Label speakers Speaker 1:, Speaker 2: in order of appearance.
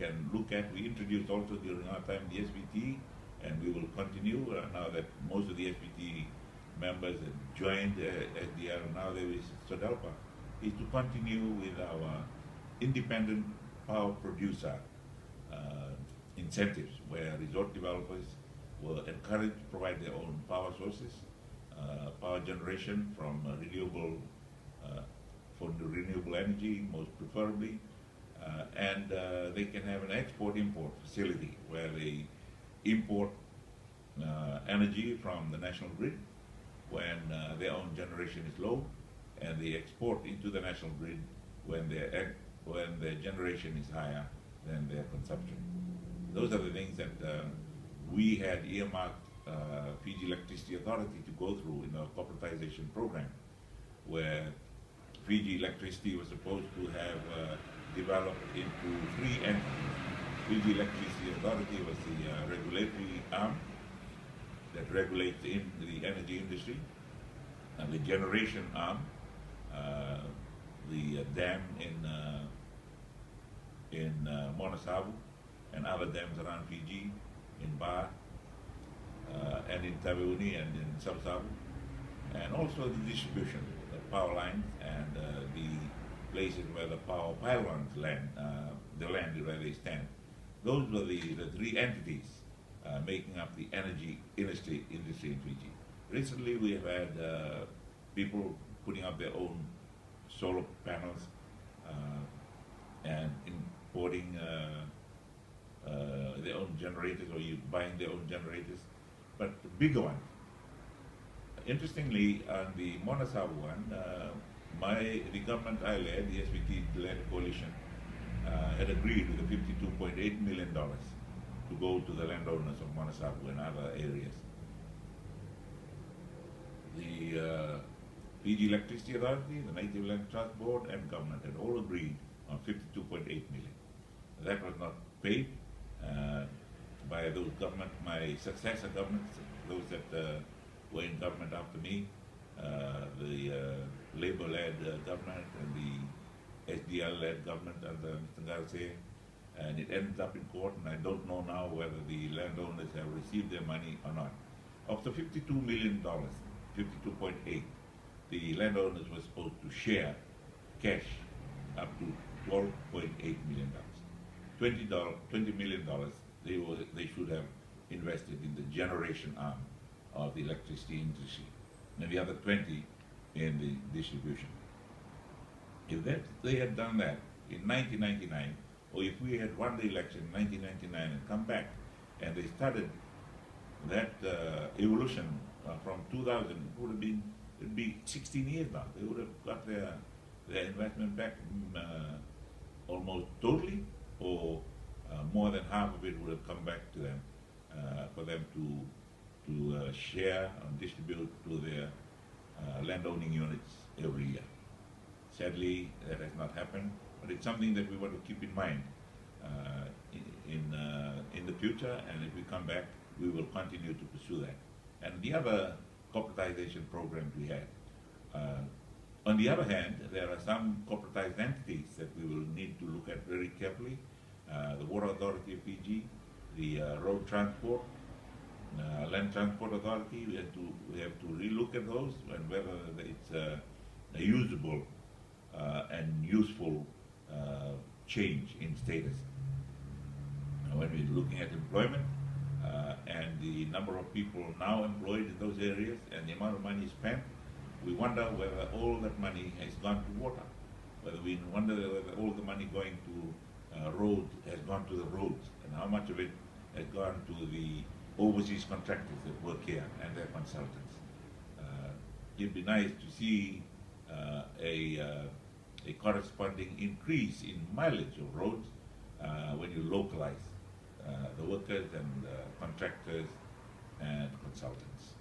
Speaker 1: can look at. We introduced also during our time the SVT, and we will continue now that most of the SVT members have joined SDR, now there is SODELPA, is to continue with our independent power producer incentives, where resort developers were encouraged to provide their own power sources, power generation from renewable energy, most preferably, and they can have an export-import facility where they import energy from the national grid when their own generation is low, and they export into the national grid when their generation is higher than their consumption. Those are the things that we had earmarked Fiji Electricity Authority to go through in our corporatization program, where Fiji Electricity was supposed to have developed into 3 entities. Fiji Electricity Authority was the regulatory arm that regulates the energy industry, and the generation arm, the dam in Monasavu and other dams around Fiji, in Ba, and in Taveuni and in Savu, and also the distribution, the power lines and the places where the power pylons land, the land where they stand. Those were the 3 entities making up the energy industry in Fiji. Recently we have had people putting up their own solar panels and importing their own generators, or you buying their own generators. But the bigger one, interestingly, on the Monasavu one, the government I led, the SVT-led coalition, had agreed with the $52.8 million to go to the landowners of Monasavu and other areas. The Fiji Electricity Authority, the Native Land Trust Board, and government had all agreed on $52.8 million. That was not paid by those government, my successor governments, those that were in government after me, the Labour-led government and the SDR-led government under Mr. Garce, and it ended up in court, and I don't know now whether the landowners have received their money or not. Of the $52 million, 52.8, the landowners were supposed to share cash up to $12.8 million. $20 million they should have invested in the generation arm of the electricity industry, and the other 20 in the distribution. If they had done that in 1999, or if we had won the election in 1999 and come back, and they started that evolution from 2000, it'd be 16 years now. They would have got their investment back almost totally, or more than half of it would have come back to them for them to share and distribute to their landowning units every year. Sadly, that has not happened, but it's something that we want to keep in mind in the future, and if we come back, we will continue to pursue that. And the other corporatization programs we had. On the other hand, there are some corporatized entities that we will need to look at very carefully. The Water Authority of Fiji, the Road Transport, Land Transport Authority, we have to relook at those and whether it's a usable and useful change in status. When we're looking at employment and the number of people now employed in those areas and the amount of money spent, we wonder whether all that money has gone to water, whether all the money going to roads has gone to the roads, and how much of it has gone to the overseas contractors that work here and their consultants. It'd be nice to see a corresponding increase in mileage of roads when you localize the workers and contractors and consultants.